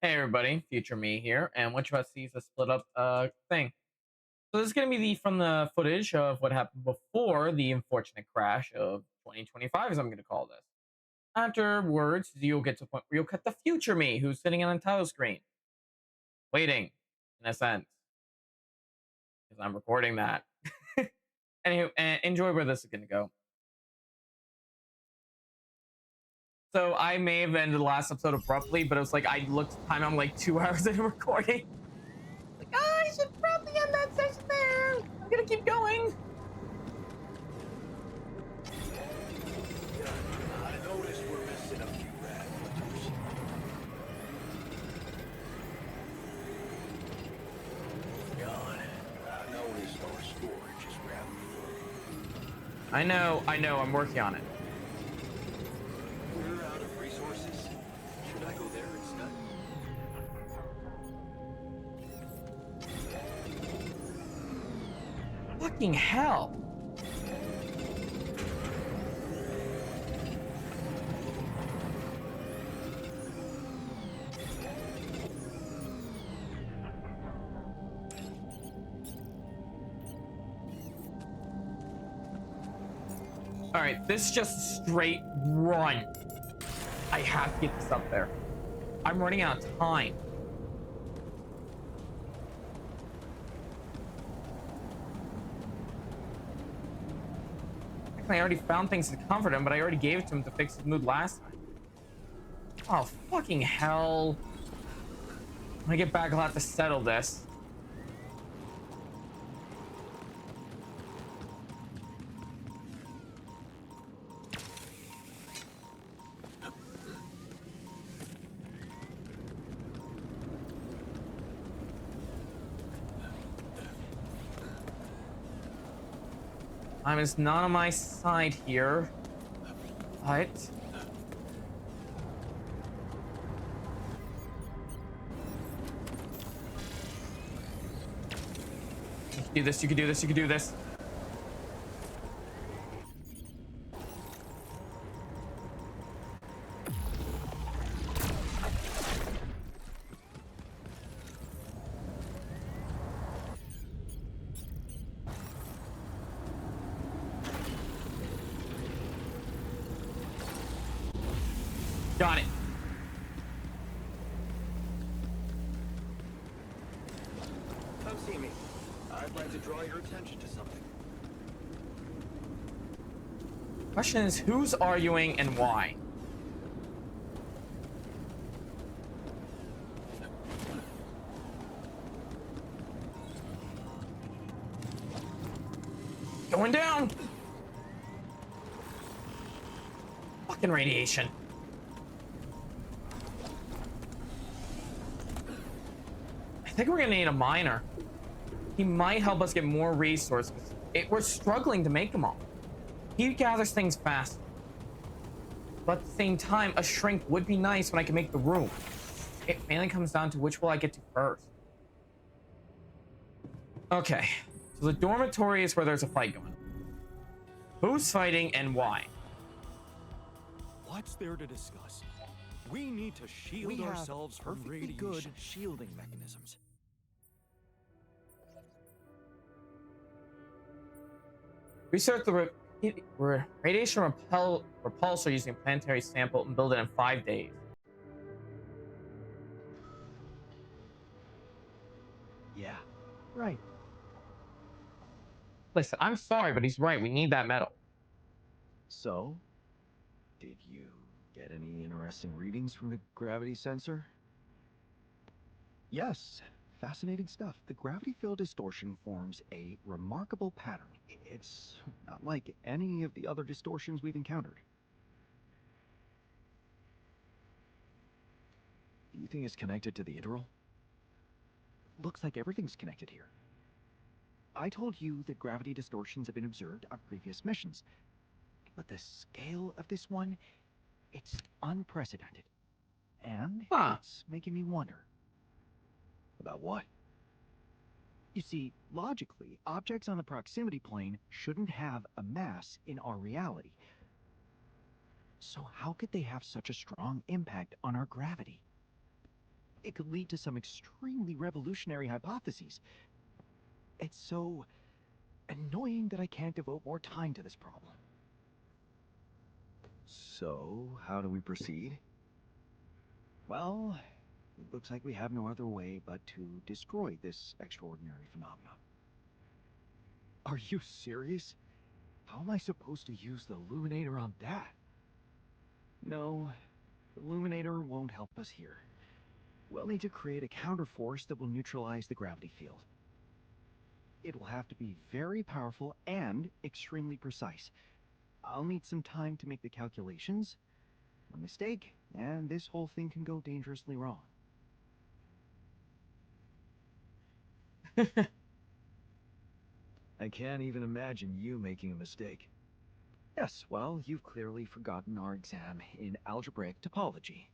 Hey everybody, future me here, and what you about to see is a split up thing. So this is gonna be the from the footage of what happened before the unfortunate crash of 2025, as I'm gonna call this. Afterwards, you'll get to a point where you'll cut the future me who's sitting on a title screen, waiting, in a sense, because I'm recording that. Anywho, enjoy where this is gonna go. So I may have ended the last episode abruptly, but it was like I looked at the time, I'm like 2 hours into recording. Like, I should probably end that session there. I'm gonna keep going. I noticed we're missing a few radiometers. John, I noticed our storage is rather full. I know, I'm working on it. We're out of resources. Should I go there instead? Fucking hell. All right, this is just straight run. I have to get this up there. I'm running out of time. I already found things to comfort him, but I already gave it to him to fix his mood last time. Oh, fucking hell. When I get back, I'll have to settle this. Time is not on my side here. But you can do this, you can do this, you can do this. Got it. Come see me. I'd like to draw your attention to something. Question is, who's arguing and why? Going down. Fucking radiation. I think we're gonna need a miner. He might help us get more resources. We're struggling to make them all. He gathers things fast. But at the same time, a shrink would be nice when I can make the room. It mainly comes down to which will I get to first. Okay, so the dormitory is where there's a fight going. Who's fighting and why? What's there to discuss? We need to shield ourselves from perfectly radiation. good shielding mechanisms. Research the radiation repulsor using a planetary sample and build it in 5 days. Yeah, right. Listen, I'm sorry, but he's right. We need that metal. So, did you get any interesting readings from the gravity sensor? Yes, fascinating stuff. The gravity field distortion forms a remarkable pattern. It's not like any of the other distortions we've encountered. Do you think it's connected to the integral? Looks like everything's connected here. I told you that gravity distortions have been observed on previous missions, but the scale of this one, it's unprecedented. And Huh. it's making me wonder. About what? You see, logically, objects on the proximity plane shouldn't have a mass in our reality. So how could they have such a strong impact on our gravity? it could lead to some extremely revolutionary hypotheses. It's so annoying that I can't devote more time to this problem. So, how do we proceed? Well, it looks like we have no other way but to destroy this extraordinary phenomenon. Are you serious? How am I supposed to use the Illuminator on that? No, the Illuminator won't help us here. We'll need to create a counterforce that will neutralize the gravity field. It will have to be very powerful and extremely precise. I'll need some time to make the calculations. A mistake, and this whole thing can go dangerously wrong. I can't even imagine you making a mistake. Yes, well, you've clearly forgotten our exam in algebraic topology.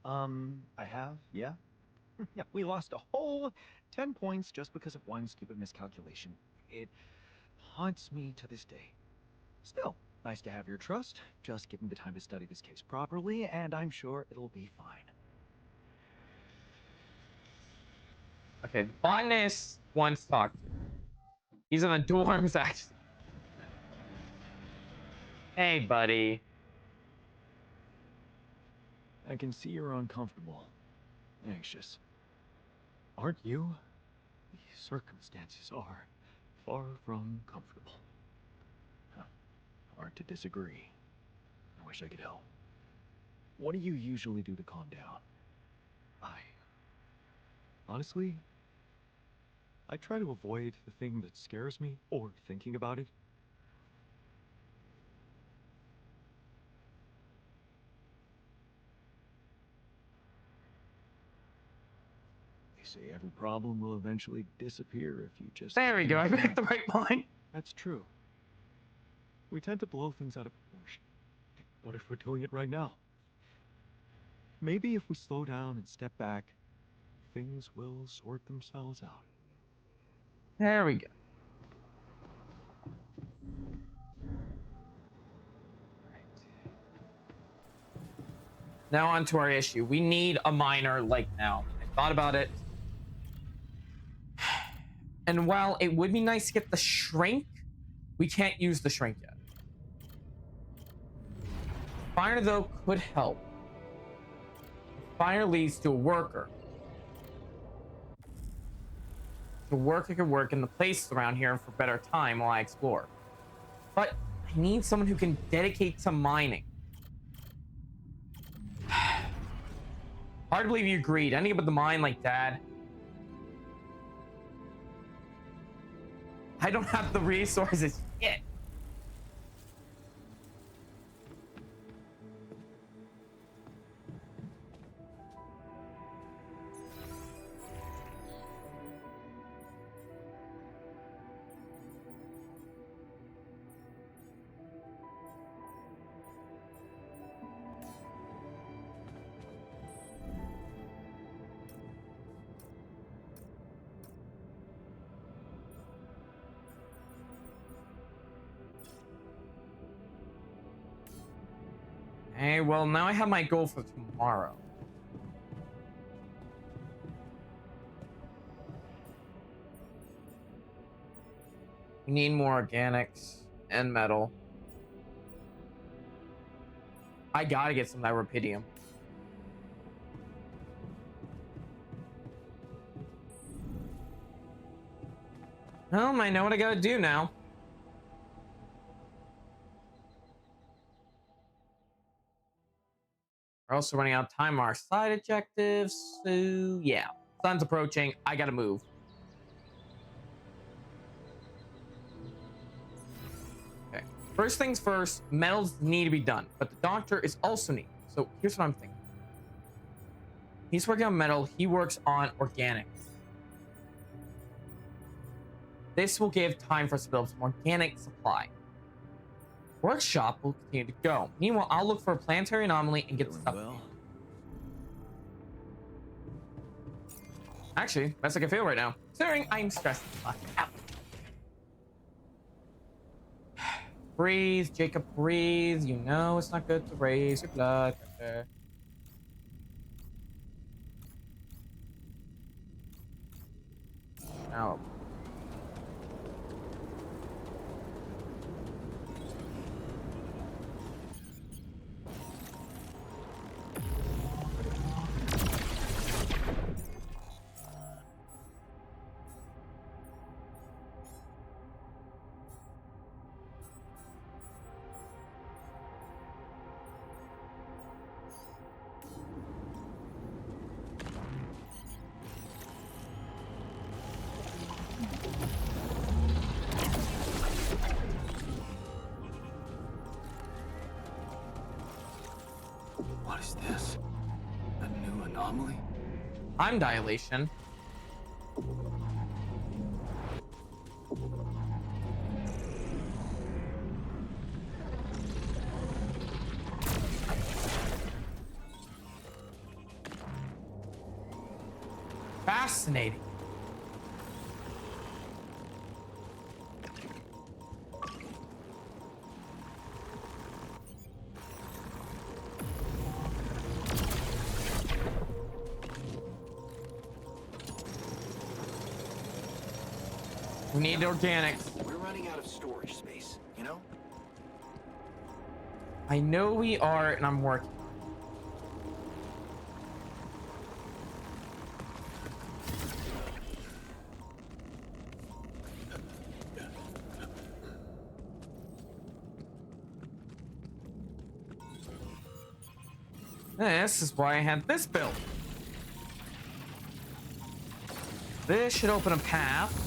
I have, yeah? Yeah, we lost a whole 10 points just because of one stupid miscalculation. It haunts me to this day. Still, nice to have your trust. Just give me the time to study this case properly, and I'm sure it'll be fine. Okay, the botanist wants to talk to you. He's in the dorms, actually. Hey, buddy. I can see you're uncomfortable. Anxious. Aren't you? The circumstances are far from comfortable. Huh. Hard to disagree. I wish I could help. What do you usually do to calm down? Honestly, I try to avoid the thing that scares me or thinking about it. They say every problem will eventually disappear if you just... There we go. I picked the right line. That's true. We tend to blow things out of proportion. What if we're doing it right now? Maybe if we slow down and step back, things will sort themselves out. There we go. Now on to our issue. We need a miner like now. I thought about it. And while it would be nice to get the shrink, we can't use the shrink yet. Fire, though, could help. Fire leads to a worker. The worker could work in the places around here for better time while I explore. But I need someone who can dedicate to mining. Hard to believe you agreed. Anything about the mine like Dad. I don't have the resources yet. Hey, well, now I have my goal for tomorrow. We need more organics and metal. I gotta get some of that rubidium. Well, I know what I gotta do now. We're also running out of time on our side objectives, so yeah. Sun's approaching, I gotta move. Okay, first things first, metals need to be done, but the doctor is also needed. So here's what I'm thinking. He's working on metal, he works on organics. This will give time for us to build some organic supply. Workshop will continue to go. Meanwhile, I'll look for a planetary anomaly and get the stuff. Well. Actually, best I can feel right now. Considering I'm stressed out. Breathe, Jacob, breathe. You know it's not good to raise your blood pressure. Now, What is this? A new anomaly? time dilation. Fascinating. We need organics. We're running out of storage space, you know? I know we are, and I'm working. This is why I had this built. This should open a path.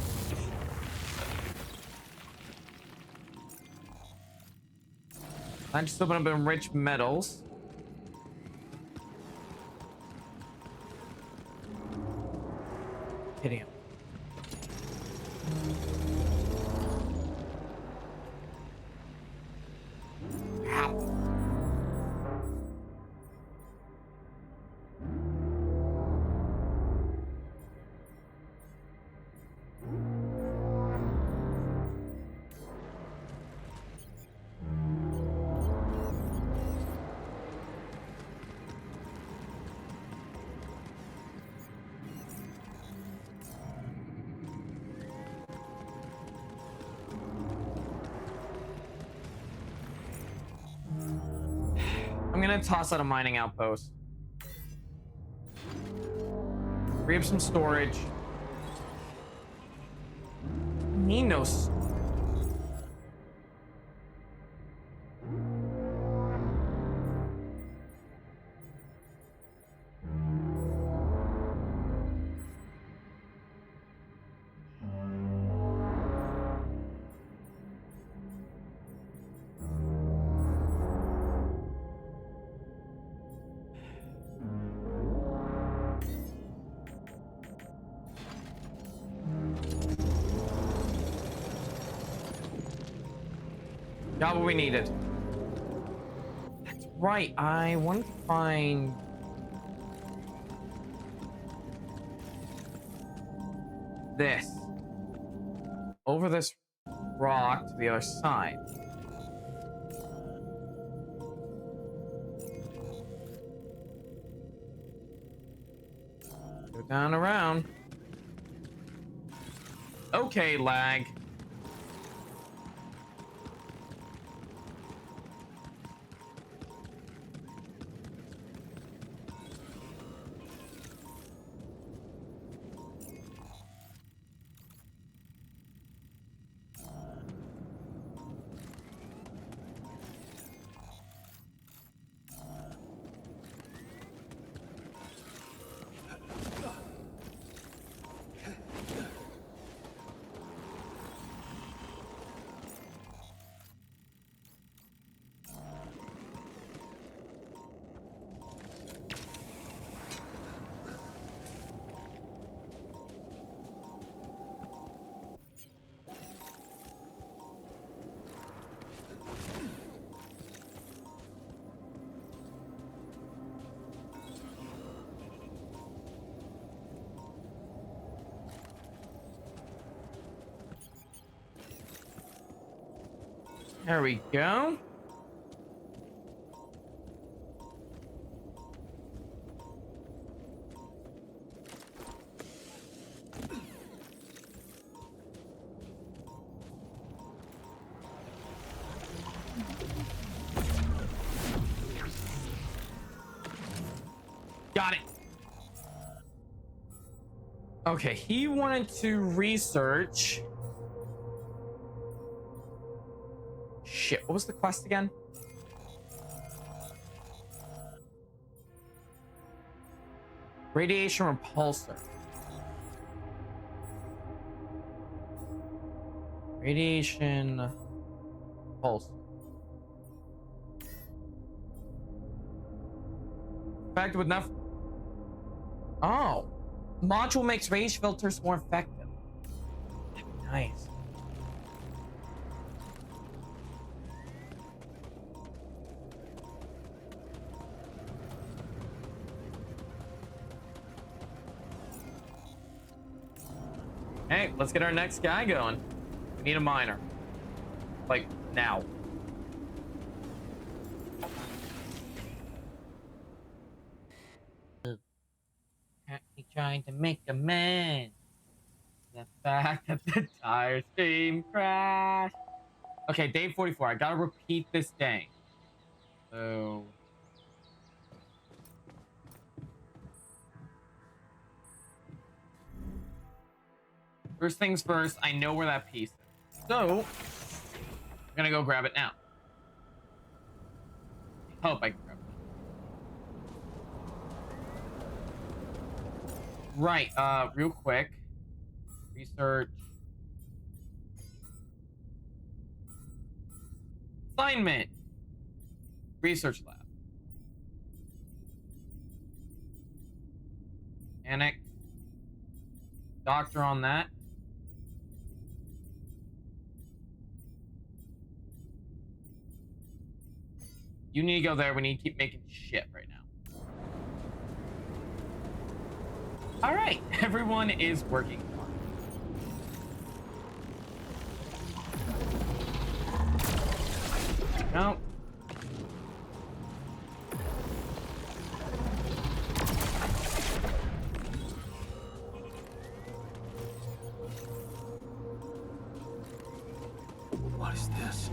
I just open up enriched metals. Hitting him. Ow. I'm gonna toss out a mining outpost. Free up some storage. Need no got what we needed. That's right. I want to find this over this rock to the other side. Go down around. Okay, lag. There we go. Got it. Okay, he wanted to research. Shit, what was the quest again? Radiation repulsor. Radiation repulsor. Effective with enough. Oh. Module makes radiation filters more effective. Nice. Hey, let's get our next guy going. We need a miner. Like, now. He trying to make amends. The fact that the tire stream crashed. Okay, day 44. I gotta repeat this day. So. First things first, I know where that piece is. So, I'm gonna go grab it now. I hope I can grab it. Right, real quick. Research. Assignment. Research lab. Annex. Doctor on that. You need to go there. We need to keep making shit right now. All right, everyone is working. No. What is this?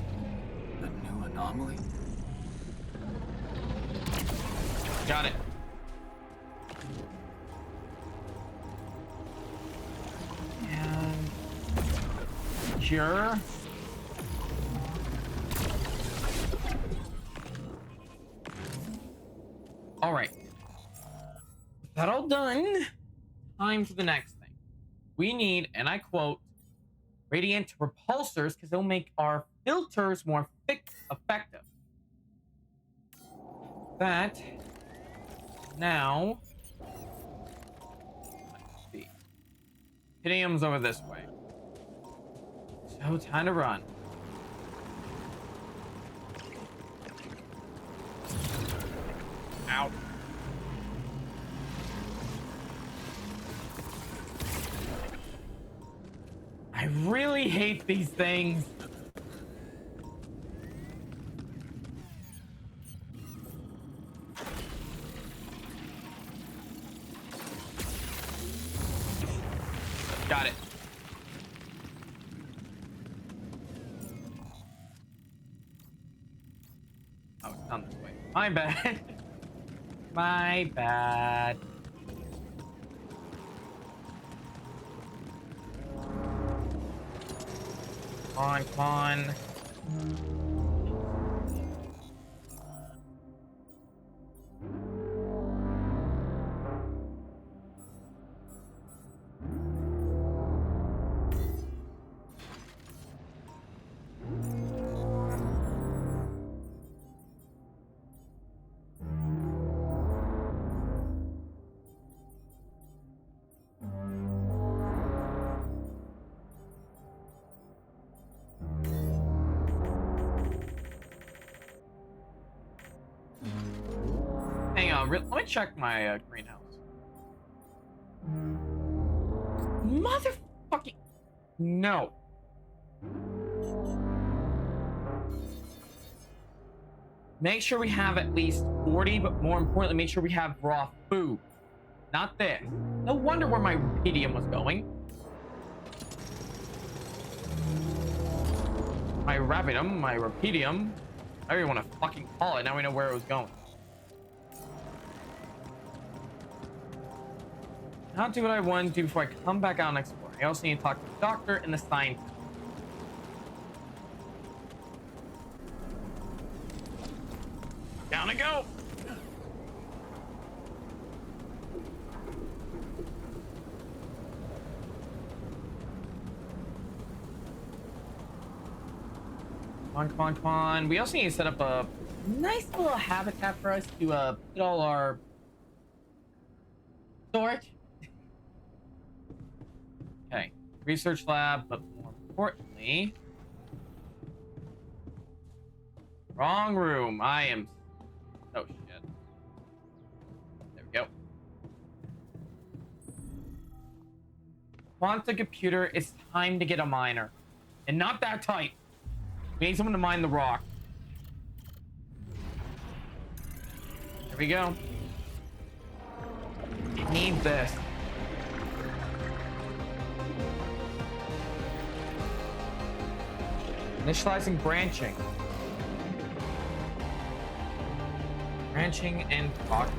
A new anomaly? Got it. And cure. All right. That all done. Time for the next thing. We need, and I quote, radiant repulsors because they'll make our filters more effective. That now. Let's see. Pythium's over this way. So time to run. Ow. I really hate these things. Got it. Oh, it's down this way. My bad. My bad. Come on, come on. Hang on, let me check my greenhouse. Motherfucking no. Make sure we have at least 40, but more importantly, make sure we have raw food. Not this. No wonder where my rubidium was going. My rabbidum, my rubidium. I don't even want to fucking call it. Now we know where it was going. Not do what I want to do before I come back out and explore. I also need to talk to the doctor and the scientist. Down I go. Come on, come on, come on. We also need to set up a nice little habitat for us to put all our storage. Okay, research lab, but more importantly, wrong room. I am. Oh shit. There we go. Quantum computer. It's time to get a miner, and not that type. We need someone to mine the rock. There we go. I need this. Initializing branching. Branching and talking.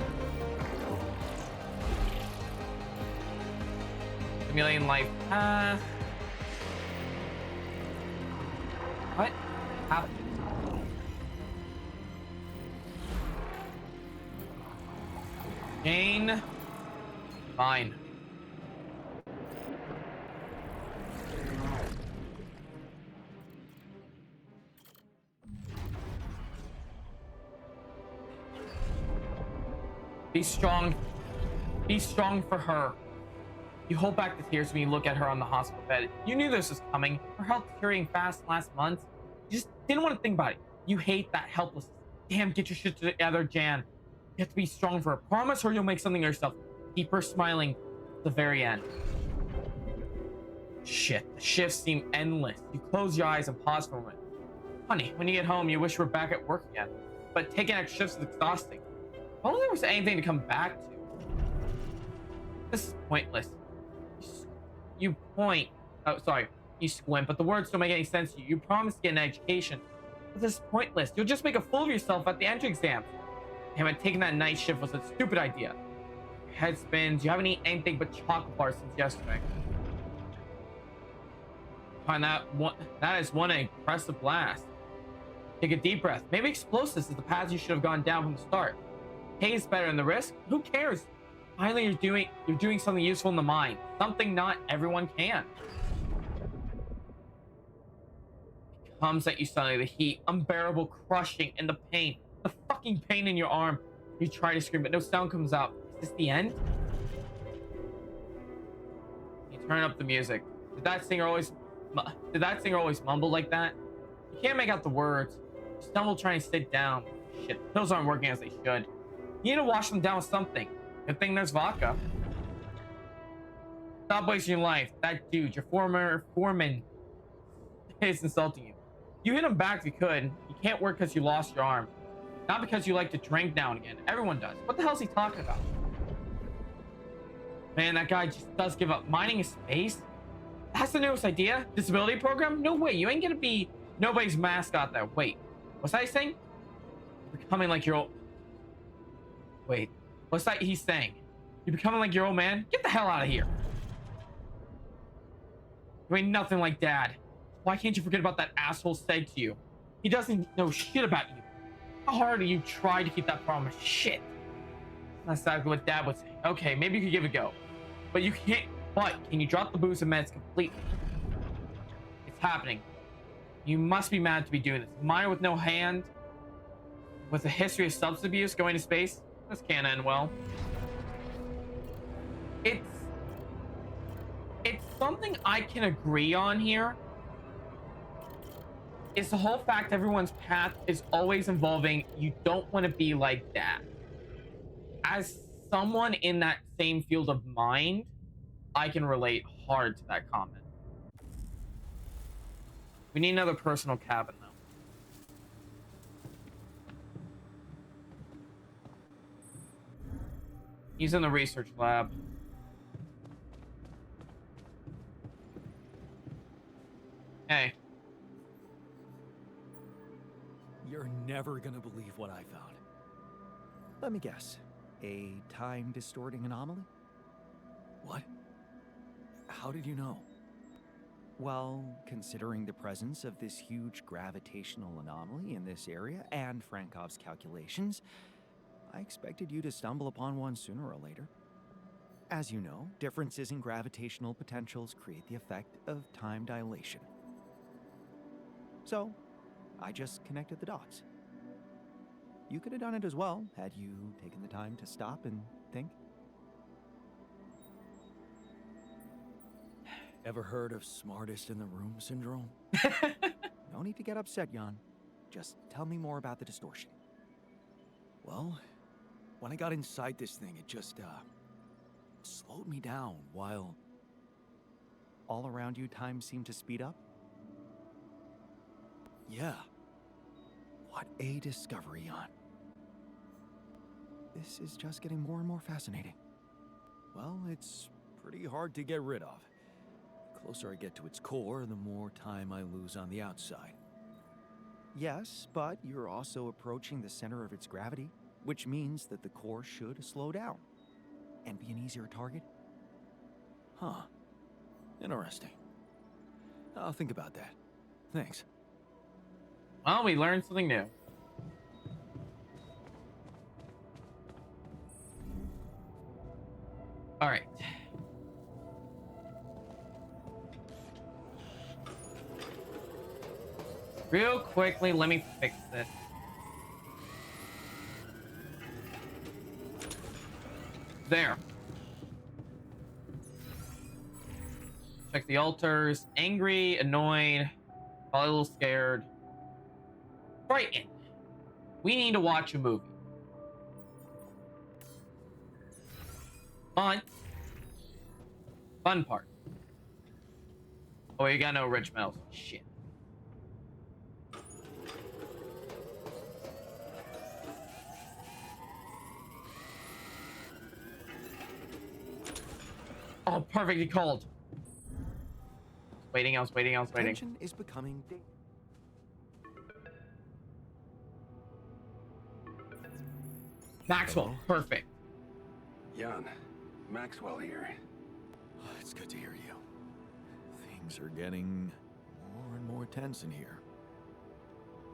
Simulating life path. What happened? Jane. Fine. Be strong. Be strong for her. You hold back the tears when you look at her on the hospital bed. You knew this was coming. Her health deteriorating fast last month. You just didn't want to think about it. You hate that helplessness. Damn, get your shit together, Jan. You have to be strong for her. Promise her you'll make something of yourself. Keep her smiling at the very end. Shit, the shifts seem endless. You close your eyes and pause for a moment. Honey, when you get home, you wish you were back at work again. But taking extra shifts is exhausting. If only there was anything to come back to. This is pointless. You point. Oh, sorry. You squint, but the words don't make any sense to you. You promised to get an education. But this is pointless. You'll just make a fool of yourself at the entrance exam. Damn it, taking that night shift was a stupid idea. Your head spins. You haven't eaten anything but chocolate bars since yesterday. Find that is one impressive blast. Take a deep breath. Maybe explosives is the path you should have gone down from the start. Pay is better than the risk. Who cares? Finally, you're doing something useful in the mine. Something not everyone can. It comes at you suddenly, the heat, unbearable, crushing, and the pain. The fucking pain in your arm. You try to scream, but no sound comes out. Is this the end? You turn up the music. Did that singer always mumble like that? You can't make out the words. You stumble trying to sit down. Shit, the pills aren't working as they should. You need to wash them down with something. Good thing there's vodka. Stop wasting your life. That dude, your former foreman, is insulting you. You hit him back if you could. You can't work because you lost your arm. Not because you like to drink now and again. Everyone does. What the hell is he talking about? Man, that guy just does give up. Mining is space? That's the newest idea? Disability program? No way. You ain't gonna be nobody's mascot there. Wait. What's that he's saying? You're becoming like your old... Wait. What's that he's saying? You're becoming like your old man? Get the hell out of here. You ain't nothing like Dad. Why can't you forget about that asshole said to you? He doesn't know shit about you. How hard do you try to keep that promise? Shit. That's exactly what Dad would say. Okay, maybe you could give it a go. But you can't. But can you drop the booze and meds completely? It's happening. You must be mad to be doing this. Mine with no hand, with a history of substance abuse, going to space. This can't end well. It's something I can agree on here. It's the whole fact everyone's path is always involving you don't want to be like that. As someone in that same field of mind, I can relate hard to that comment. We need another personal cabin though. He's in the research lab. Hey. You're never gonna believe what I found. Let me guess. A time-distorting anomaly? What? How did you know? Well, considering the presence of this huge gravitational anomaly in this area and Frankov's calculations, I expected you to stumble upon one sooner or later. As you know, differences in gravitational potentials create the effect of time dilation. So, I just connected the dots. You could have done it as well, had you taken the time to stop and think. Ever heard of smartest in the room syndrome? No need to get upset, Jan. Just tell me more about the distortion. Well, when I got inside this thing, it just, slowed me down while... All around you, time seemed to speed up? Yeah. What a discovery, Jan. This is just getting more and more fascinating. Well, it's pretty hard to get rid of. The closer I get to its core, the more time I lose on the outside. Yes, but you're also approaching the center of its gravity, which means that the core should slow down and be an easier target. Huh. Interesting. I'll think about that. Thanks. Well, we learned something new. All right. Real quickly, let me fix this. There. Check the altars. Angry, annoyed, probably a little scared. Frightened. We need to watch a movie. Fun part. Oh, you got no rich metals. Shit. Oh, perfectly called. I was waiting. Tension is becoming Maxwell, Hello? perfect. Jan, Maxwell here. It's good to hear you. Things are getting more and more tense in here.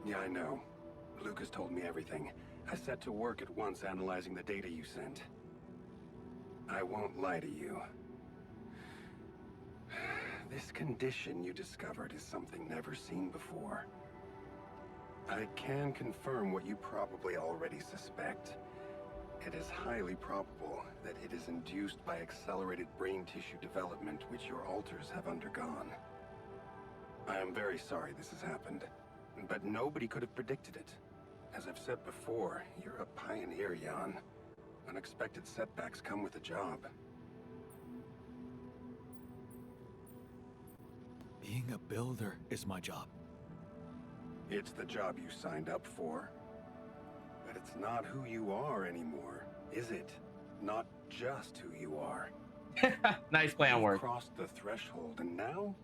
Yeah, I know. Lucas told me everything. I set to work at once analyzing the data you sent. I won't lie to you. This condition you discovered is something never seen before. I can confirm what you probably already suspect. It is highly probable that it is induced by accelerated brain tissue development which your alters have undergone. I am very sorry this has happened, but nobody could have predicted it. As I've said before, you're a pioneer, Jan. Unexpected setbacks come with the job. Being a builder is my job. It's the job you signed up for. But it's not who you are anymore, is it? Not just who you are. Nice play on You've words. crossed the threshold, and now,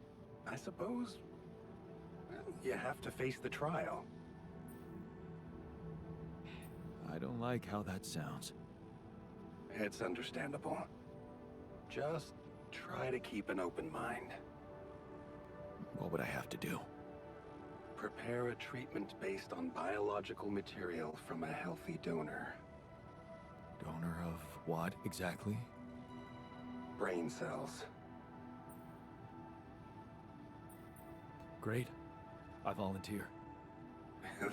I suppose, well, you have to face the trial. I don't like how that sounds. It's understandable. Just try to keep an open mind. What would I have to do? Prepare a treatment based on biological material from a healthy donor. Donor of what exactly? Brain cells. Great. I volunteer.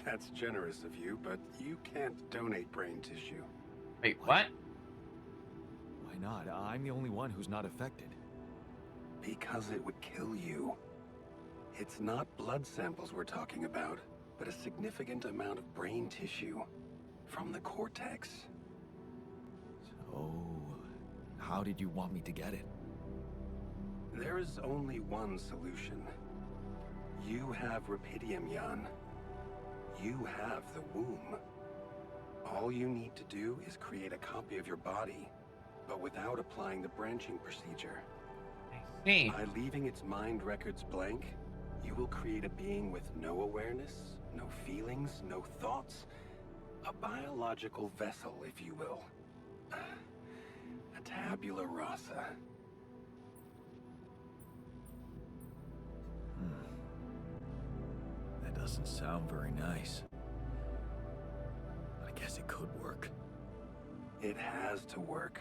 That's generous of you, but you can't donate brain tissue. Wait, what? Why not? I'm the only one who's not affected. Because it would kill you. It's not blood samples we're talking about, but a significant amount of brain tissue from the cortex. So, how did you want me to get it? There is only one solution. You have Rapidium, Jan. You have the womb. All you need to do is create a copy of your body, but without applying the branching procedure. I see. By leaving its mind records blank, you will create a being with no awareness, no feelings, no thoughts. A biological vessel, if you will. A tabula rasa. Doesn't sound very nice. I guess it could work. It has to work.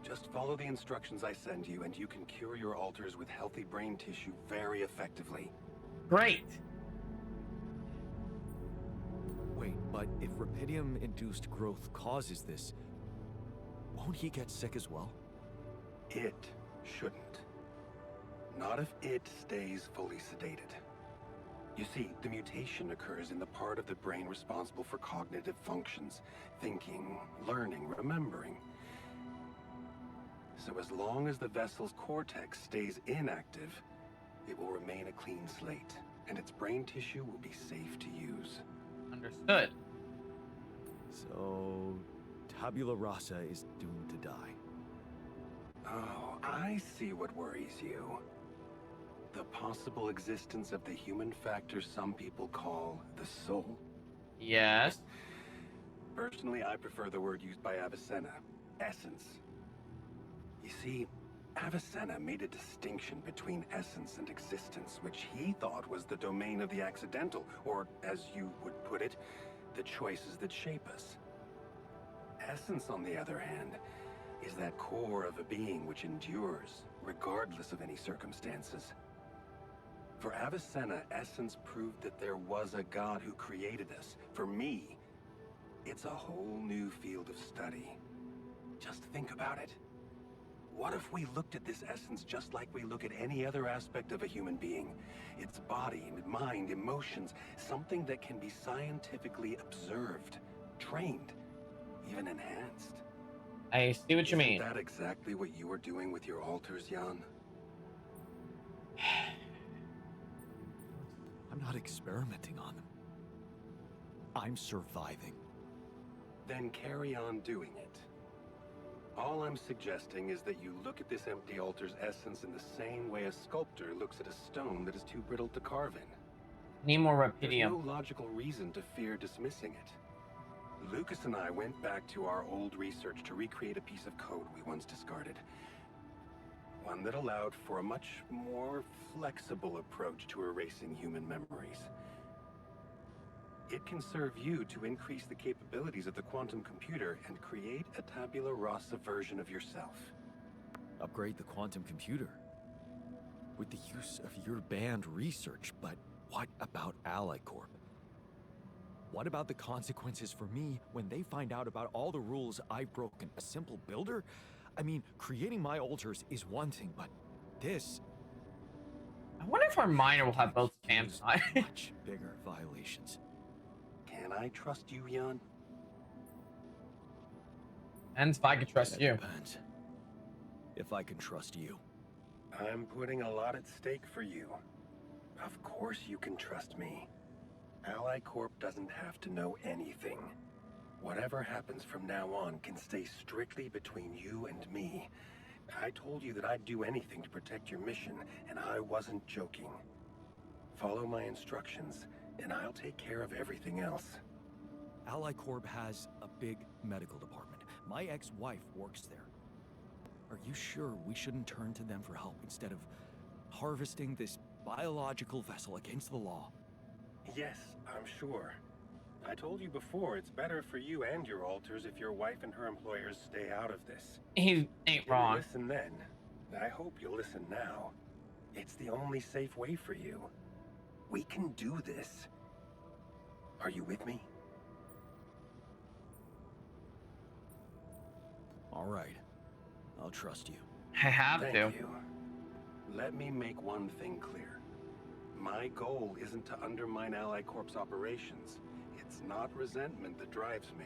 Just follow the instructions I send you, and you can cure your alters with healthy brain tissue very effectively. Great. Wait, but if Rapidium-induced growth causes this, won't he get sick as well? It shouldn't. Not if it stays fully sedated. You see, the mutation occurs in the part of the brain responsible for cognitive functions, thinking, learning, remembering. So as long as the vessel's cortex stays inactive, it will remain a clean slate, and its brain tissue will be safe to use. Understood. So, Tabula Rasa is doomed to die. Oh, I see what worries you. The possible existence of the human factor some people call the soul. Yes. Personally, I prefer the word used by Avicenna, essence. You see, Avicenna made a distinction between essence and existence, which he thought was the domain of the accidental, or, as you would put it, the choices that shape us. Essence, on the other hand, is that core of a being which endures, regardless of any circumstances. For Avicenna, essence proved that there was a God who created us. For me, it's a whole new field of study. Just think about it. What if we looked at this essence just like we look at any other aspect of a human being? Its body, mind, emotions, something that can be scientifically observed, trained, even enhanced. I see what you mean. Isn't that exactly what you are doing with your alters, Jan? I'm not experimenting on them. I'm surviving. Then carry on doing it. All I'm suggesting is that you look at this empty altar's essence in the same way a sculptor looks at a stone that is too brittle to carve in. Need more There's Rapidium. no logical reason to fear dismissing it. Lucas and I went back to our old research to recreate a piece of code we once discarded. One that allowed for a much more flexible approach to erasing human memories. It can serve you to increase the capabilities of the quantum computer and create a tabula rasa version of yourself. Upgrade the quantum computer. With the use of your banned research, but what about Ally Corp? What about the consequences for me when they find out about all the rules I've broken? A simple builder? I mean, creating my alters is one thing, but this... I wonder if our miner will have both stamps. Much bigger violations. Can I trust you, Jan? And if I could trust That you. depends. If I can trust you. I'm putting a lot at stake for you. Of course you can trust me. Ally Corp doesn't have to know anything. Whatever happens from now on can stay strictly between you and me. I told you that I'd do anything to protect your mission, and I wasn't joking. Follow my instructions, and I'll take care of everything else. Ally Corp has a big medical department. My ex-wife works there. Are you sure we shouldn't turn to them for help instead of harvesting this biological vessel against the law? Yes, I'm sure. I told you before, it's better for you and your alters if your wife and her employers stay out of this. He ain't Didn't wrong. listen then. I hope you'll listen now. It's the only safe way for you. We can do this. Are you with me? All right. I'll trust you. I have Thank to. you. Let me make one thing clear. My goal isn't to undermine Ally Corp's operations. It's not resentment that drives me.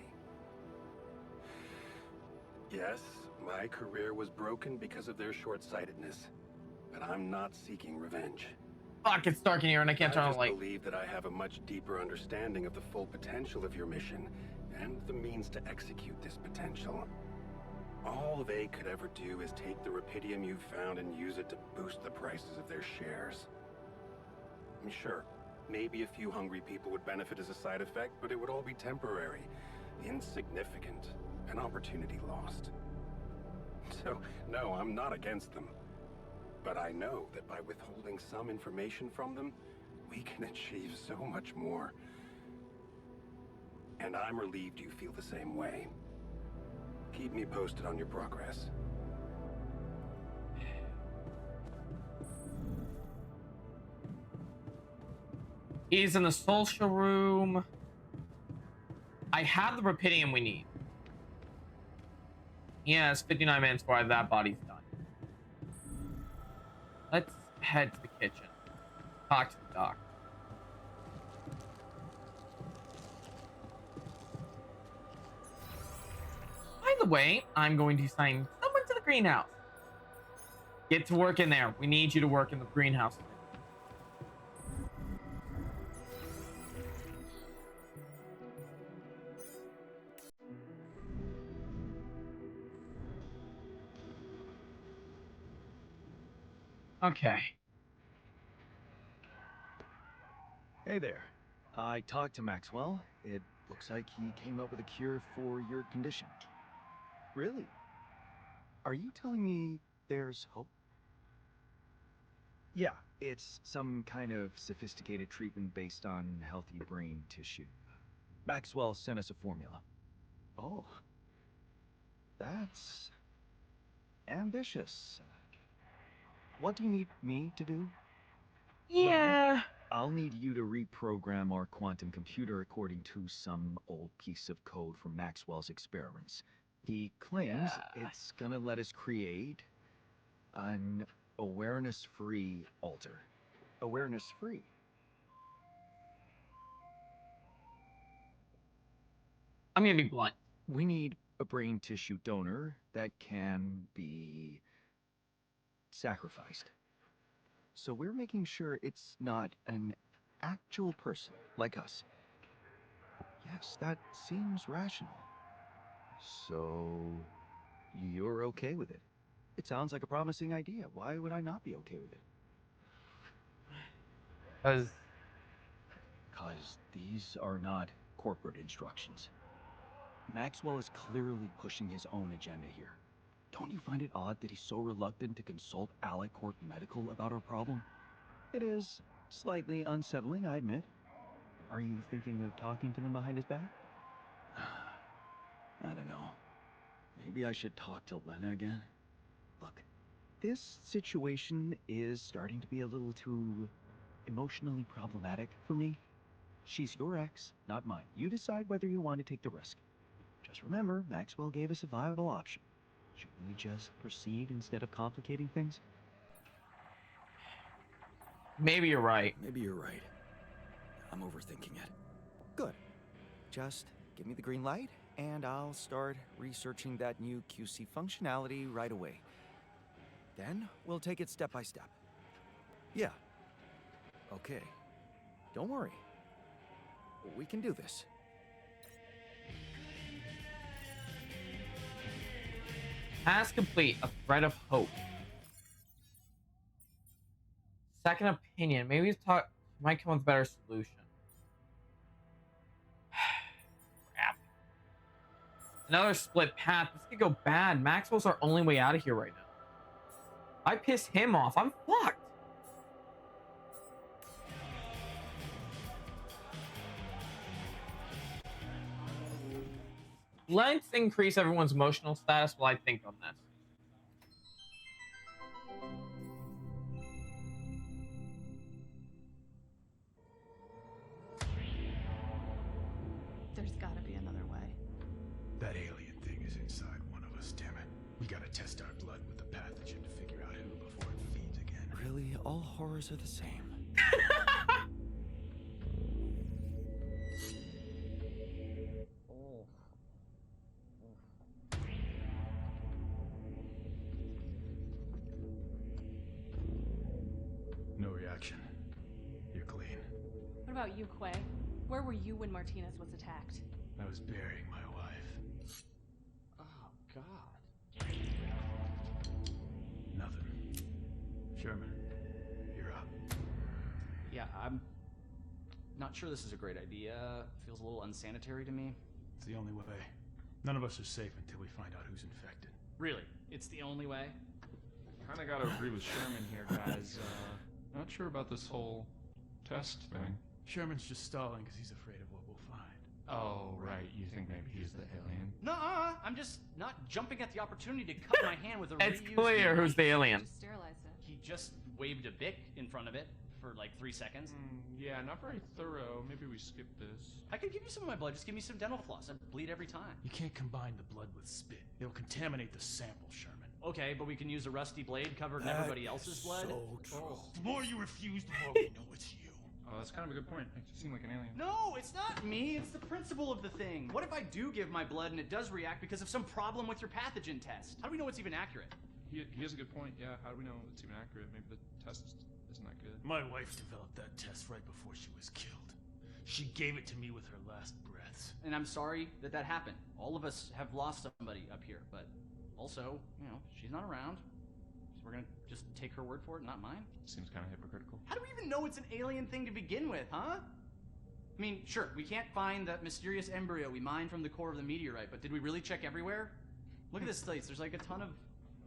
Yes, my career was broken because of their short-sightedness, but I'm not seeking revenge. Fuck, it's dark in here and I can't turn I on just the light. believe that I have a much deeper understanding of the full potential of your mission and the means to execute this potential. All they could ever do is take the Rapidium you've found and use it to boost the prices of their shares. I'm sure, maybe a few hungry people would benefit as a side effect, but it would all be temporary, insignificant, an opportunity lost. So, no, I'm not against them. But I know that by withholding some information from them, we can achieve so much more. And I'm relieved you feel the same way. Keep me posted on your progress. He's in the social room. I have the Rapidium we need. Yes, 59 minutes before that body's done. Let's head to the kitchen. Talk to the doc. By the way, I'm going to assign someone to the greenhouse. Get to work in there. We need you to work in the greenhouse. Okay. Hey there. I talked to Maxwell. It looks like he came up with a cure for your condition. Really? Are you telling me there's hope? Yeah, it's some kind of sophisticated treatment based on healthy brain tissue. Maxwell sent us a formula. Oh, that's ambitious. What do you need me to do? Yeah. I'll need you to reprogram our quantum computer according to some old piece of code from Maxwell's experiments. He claims it's gonna let us create an awareness-free alter. Awareness-free? I'm gonna be blunt. We need a brain tissue donor that can be sacrificed. So we're making sure it's not an actual person like us. Yes, that seems rational. So you're okay with it? It sounds like a promising idea. Why would I not be okay with it? Because These are not corporate instructions. Maxwell is clearly pushing his own agenda here. Don't you find it odd that he's so reluctant to consult Alicorp Medical about our problem? It is slightly unsettling, I admit. Are you thinking of talking to them behind his back? I don't know. Maybe I should talk to Lena again. Look, this situation is starting to be a little too emotionally problematic for me. She's your ex, not mine. You decide whether you want to take the risk. Just remember, Maxwell gave us a viable option. Should we just proceed instead of complicating things? maybe you're right. Maybe you're right. I'm overthinking it. Good. Just give me the green light, and I'll start researching that new QC functionality right away. Then we'll take it step by step. Yeah. Okay. Don't worry. We can do this. Task complete. A thread of hope. Second opinion. Maybe he's might come with a better solution. Crap. Another split path. This could go bad. Maxwell's our only way out of here right now. If I piss him off, I'm fucked. Let's increase everyone's emotional status while I think on this. There's gotta be another way. That alien thing is inside one of us, damn it. We gotta test our blood with the pathogen to figure out who before it feeds again. Really, all horrors are the same. No reaction. You're clean. What about you, Quay? Where were you when Martinez was attacked? I was burying my wife. Oh, God. Nothing. Sherman, you're up. Yeah, I'm not sure this is a great idea. Feels a little unsanitary to me. It's the only way. None of us are safe until we find out who's infected. Really? It's the only way? Kinda gotta agree with Sherman here, guys. Not sure about this whole test thing. Sherman's just stalling because he's afraid of what we'll find. Oh, right. You think maybe he's the alien? Nuh-uh. I'm just not jumping at the opportunity to cut my hand with a It's reused clear who's knife. the alien. Just sterilized it. He just waved a bic in front of it for like 3 seconds. Yeah, not very thorough. Maybe we skip this. I could give you some of my blood. Just give me some dental floss. I bleed every time. You can't combine the blood with spit. It'll contaminate the sample, Sherman. Okay, but we can use a rusty blade covered in everybody else's blood. So true. Oh. The more you refuse, the more we know it's you. Oh, that's kind of a good point. Makes you seem like an alien. No, it's not me. It's the principle of the thing. What if I do give my blood and it does react because of some problem with your pathogen test? How do we know it's even accurate? He has a good point. Yeah, how do we know it's even accurate? Maybe the test isn't that good. My wife developed that test right before she was killed. She gave it to me with her last breaths. And I'm sorry that that happened. All of us have lost somebody up here, but also, you know, she's not around. So we're gonna just take her word for it, not mine? Seems kind of hypocritical. How do we even know it's an alien thing to begin with, huh? I mean, sure, we can't find that mysterious embryo we mined from the core of the meteorite, but did we really check everywhere? Look at this place. There's like a ton of,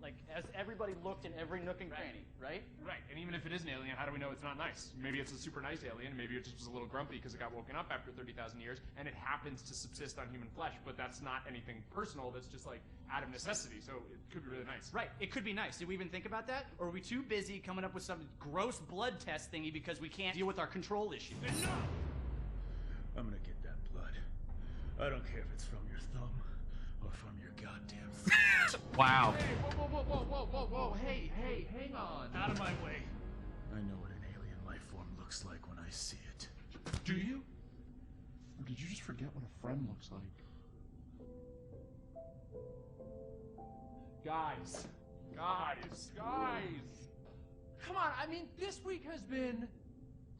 like, has everybody looked in every nook and cranny, right? Right, and even if it is an alien, how do we know it's not nice? Maybe it's a super nice alien, maybe it just was a little grumpy because it got woken up after 30,000 years, and it happens to subsist on human flesh, but that's not anything personal, that's just like out of necessity, so it could be really nice. Right, it could be nice. Did we even think about that? Or are we too busy coming up with some gross blood test thingy because we can't deal with our control issue? I'm gonna get that blood. I don't care if it's from your thumb or from your goddamn throat. Wow. Hey, whoa, hey, hang on. Out of my way. I know what an alien life form looks like when I see it. Do you? Or did you just forget what a friend looks like? Guys! Come on, I mean, this week has been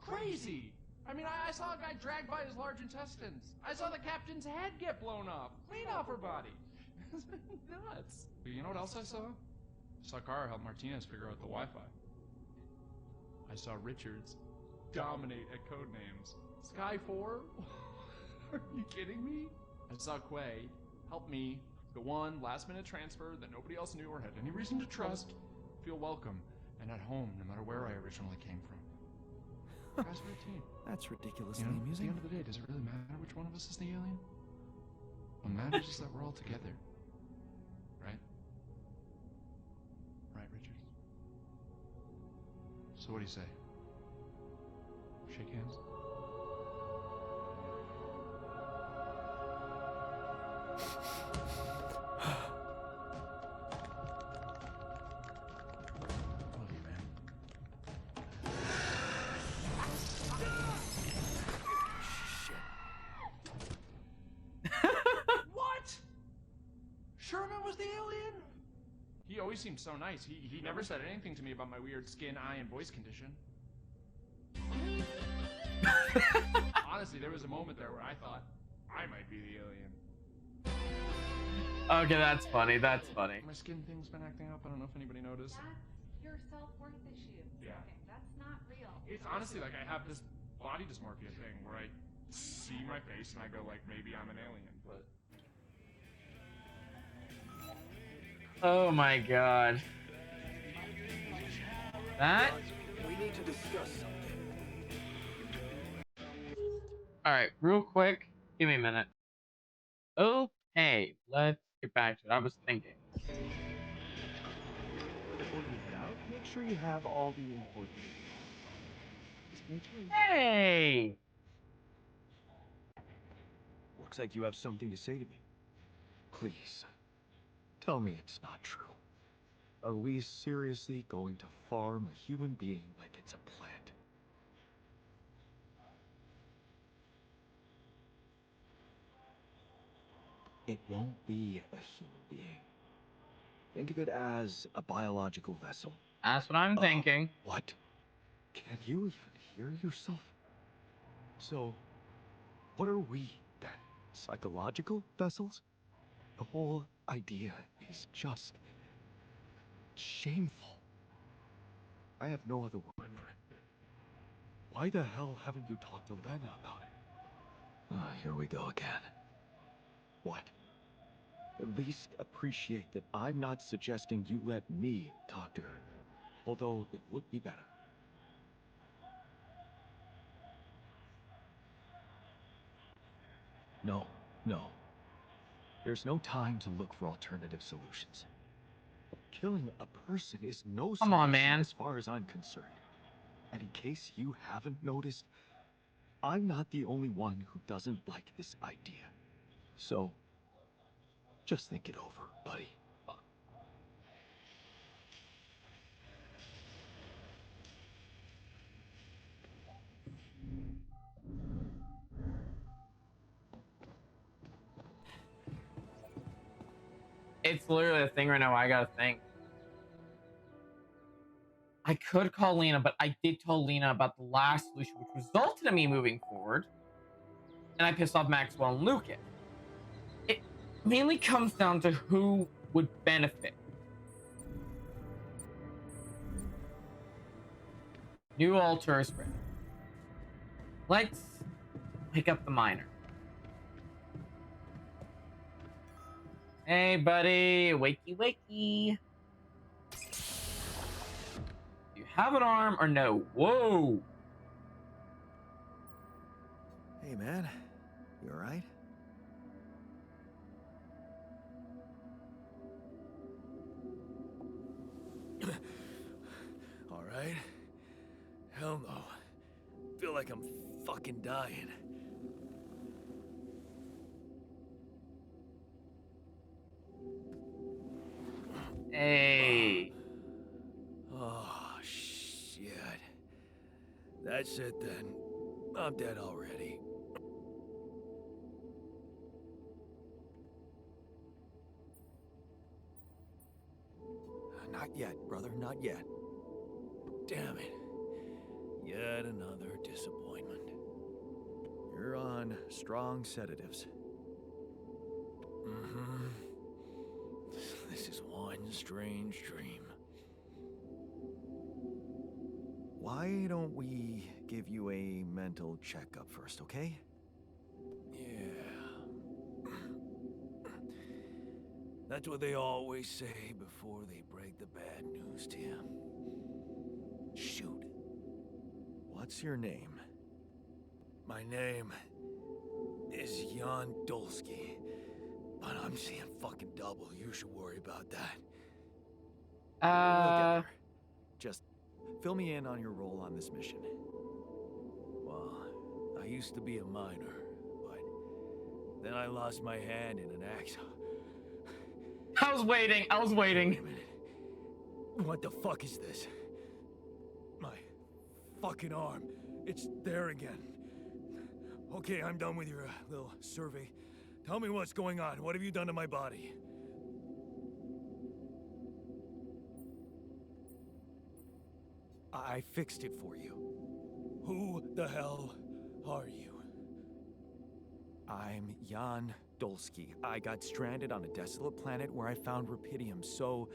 crazy. I mean, I saw a guy dragged by his large intestines. I saw the captain's head get blown off, clean off her body. It's been nuts. But you know what else I saw? I saw Kara help Martinez figure out the Wi-Fi. I saw Richards dominate at Codenames. Sky 4? Are you kidding me? I saw Quay help me, the one last-minute transfer that nobody else knew or had any reason to trust, feel welcome and at home no matter where I originally came from. Guys, we're a team. That's ridiculously You know, at the amusing. end of the day, does it really matter which one of us is the alien? What matters is that we're all together. Right? Right, Richard? So what do you say? Shake hands? Love you, man. What? Sherman was the alien? He always seemed so nice. He never said anything to me about my weird skin, eye, and voice condition. Honestly, there was a moment there where I thought I might be the alien. Okay, that's funny. That's funny. My skin thing's been acting up. I don't know if anybody noticed. That's your self-worth issue. Yeah. Okay, that's not real. It's honestly like I have this body dysmorphia thing where I see my face and I go like, maybe I'm an alien, but Oh my god. That? We need to discuss something. Alright, real quick. Give me a minute. Okay, let's get back to it. I was thinking. Before you head out, make sure you have all the important info. Just make sure you... Hey! Looks like you have something to say to me. Please, tell me it's not true. Are we seriously going to farm a human being like it's a plant? It won't be a human being. Think of it as a biological vessel. That's what I'm thinking. What? Can you even hear yourself? So, what are we then? Psychological vessels? The whole idea is just shameful. I have no other word for it. Why the hell haven't you talked to Lena about it? Here we go again. What? At least appreciate that I'm not suggesting you let me talk to her. Although it would be better. No, no. There's no time to look for alternative solutions. Killing a person is no Come on, solution man. as far as I'm concerned. And in case you haven't noticed, I'm not the only one who doesn't like this idea. So, just think it over, buddy. It's literally a thing right now. I gotta think. I could call Lena, but I did tell Lena about the last solution, which resulted in me moving forward, and I pissed off Maxwell and Lucas. It mainly comes down to who would benefit. New altar is ready. Let's pick up the miner. Hey, buddy, wakey, wakey. Do you have an arm or no? Whoa. Hey, man. You alright? Alright? Hell no. Feel like I'm fucking dying. Hey. Oh, shit. That's it then. I'm dead already. Not yet, brother, not yet. Damn it. Yet another disappointment. You're on strong sedatives. Mm-hmm. This is one strange dream. Why don't we give you a mental checkup first, okay? Yeah. That's what they always say before they break the bad news to you. Shoot. What's your name? My name is Jan Dolsky. But I'm seeing fucking double. You should worry about that. We'll get there. Just fill me in on your role on this mission. Well, I used to be a miner, but then I lost my hand in an accident. I was waiting. Wait a minute. What the fuck is this? My fucking arm. It's there again. Okay, I'm done with your little survey. Tell me what's going on. What have you done to my body? I fixed it for you. Who the hell are you? I'm Jan Dolsky. I got stranded on a desolate planet where I found Rapidium, so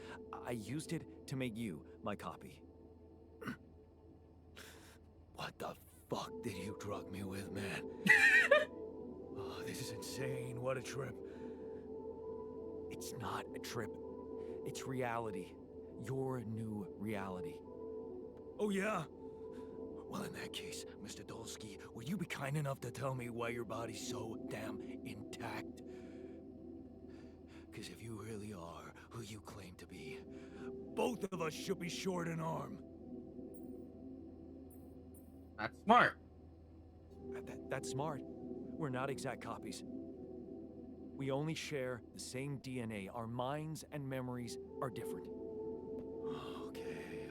I used it to make you my copy. What the fuck did you drug me with, man? Oh, this is insane. What a trip. It's not a trip. It's reality. Your new reality. Oh, yeah? Well, in that case, Mr. Dolsky, would you be kind enough to tell me why your body's so damn intact? Because if you really are who you claim to be, both of us should be short an arm. That's smart. That's smart. We're not exact copies. We only share the same DNA. Our minds and memories are different. Okay.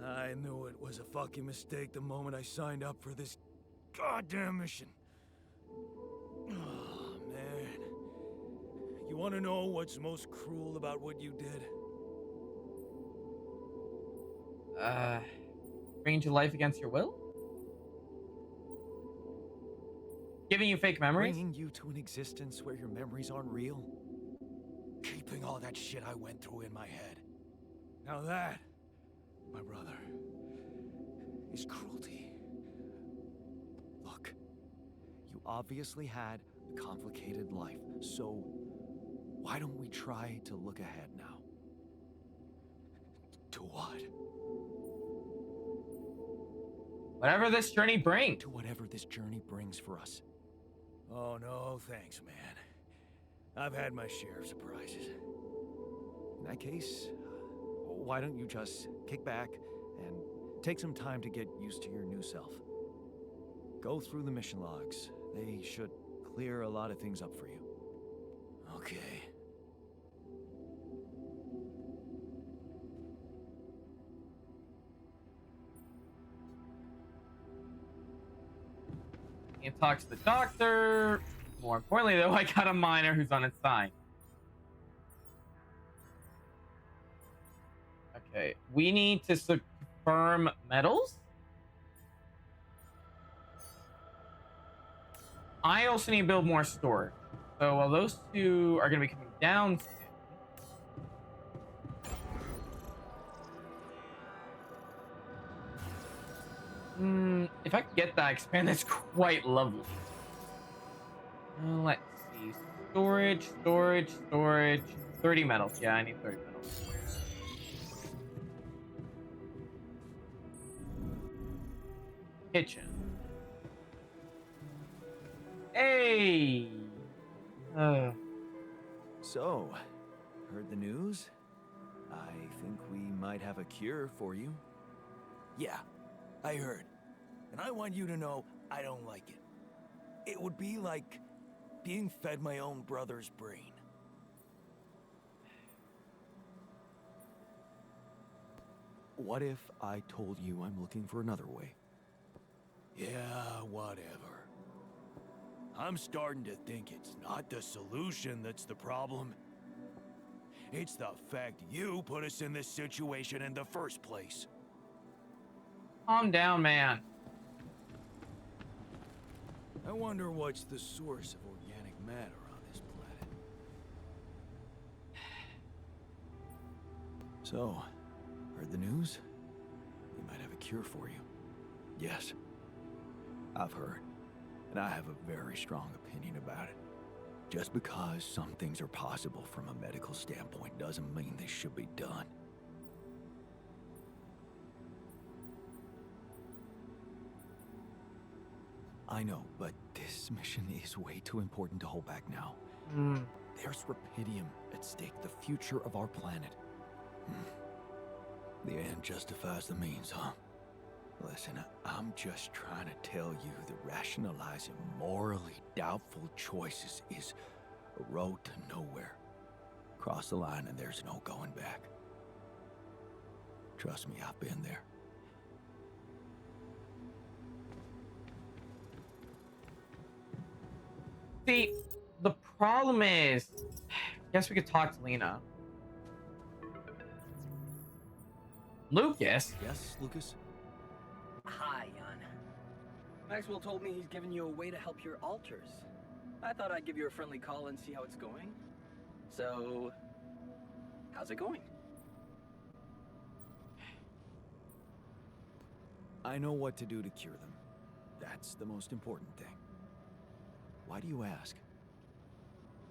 I knew it was a fucking mistake the moment I signed up for this goddamn mission. Oh, man. You want to know what's most cruel about what you did? Bringing to life against your will? Giving you fake memories? Bringing you to an existence where your memories aren't real? Keeping all that shit I went through in my head. Now that, my brother, is cruelty. Look, you obviously had a complicated life, so why don't we try to look ahead now? To what? Whatever this journey brings. To whatever this journey brings for us. Oh, no, thanks, man. I've had my share of surprises. In that case, why don't you just kick back and take some time to get used to your new self? Go through the mission logs. They should clear a lot of things up for you. Okay. And talk to the doctor. More importantly, though, I got a miner who's on its side. Okay, we need to confirm metals. I also need to build more storage. So while those two are going to be coming down soon. If I can get that expand, that's quite lovely. Let's see. Storage. 30 metals. Yeah, I need 30 metals. Kitchen. Hey! So, heard the news? I think we might have a cure for you. Yeah, I heard. And I want you to know I don't like it. It would be like being fed my own brother's brain. What if I told you I'm looking for another way? Yeah, whatever. I'm starting to think it's not the solution that's the problem. It's the fact you put us in this situation in the first place. Calm down, man. I wonder what's the source of organic matter on this planet. So, heard the news? We might have a cure for you. Yes, I've heard. And I have a very strong opinion about it. Just because some things are possible from a medical standpoint doesn't mean they should be done. I know, but this mission is way too important to hold back now. There's Rapidium at stake, the future of our planet. The end justifies the means, huh? Listen, I'm just trying to tell you that rationalizing morally doubtful choices is a road to nowhere. Cross the line and there's no going back. Trust me, I've been there. See, the problem is, I guess we could talk to Lena. Lucas? Yes, Lucas? Hi, Jan. Maxwell told me he's given you a way to help your alters. I thought I'd give you a friendly call and see how it's going. So, how's it going? I know what to do to cure them. That's the most important thing. Why do you ask?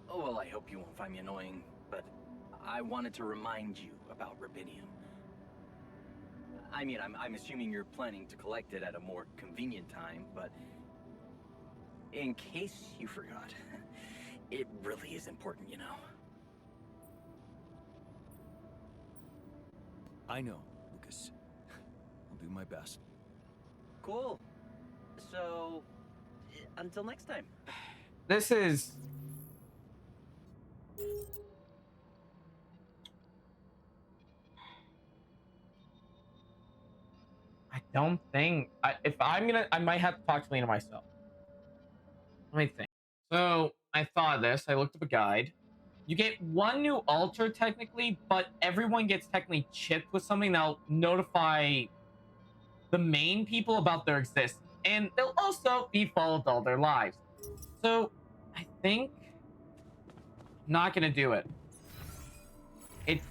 Oh, well, I hope you won't find me annoying, but I wanted to remind you about Rubidium. I mean, I'm assuming you're planning to collect it at a more convenient time, but in case you forgot, it really is important, you know. I know, Lucas. I'll do my best. Cool. So, until next time. This is... I don't think... if I'm gonna... I might have to talk to Lena myself. Let me think. So, I thought of this. I looked up a guide. You get one new altar, technically, but everyone gets technically chipped with something that'll notify the main people about their existence. And they'll also be followed all their lives. So, I think... I'm not gonna do it. It's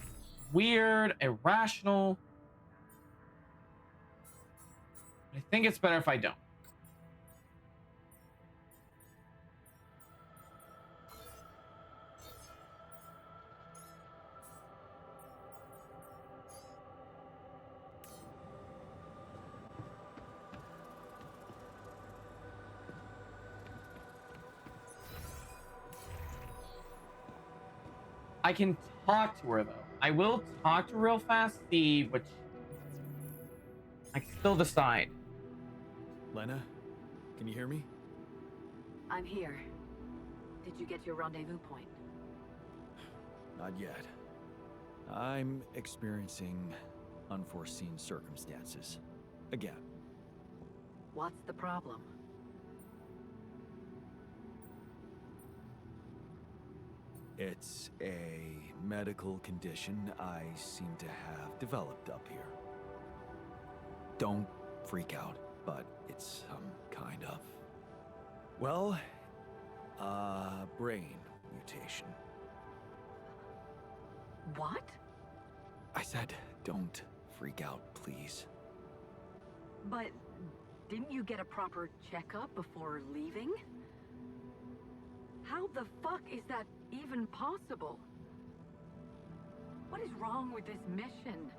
weird, irrational. I think it's better if I don't. I can talk to her though. I will talk to her real fast, see which I can still decide. Lena, can you hear me? I'm here. Did you get your rendezvous point? Not yet. I'm experiencing unforeseen circumstances. Again. What's the problem? It's a medical condition I seem to have developed up here. Don't freak out, but it's some kind of... well, brain mutation. What? I said, don't freak out, please. But didn't you get a proper checkup before leaving? How the fuck is that even possible? What is wrong with this mission?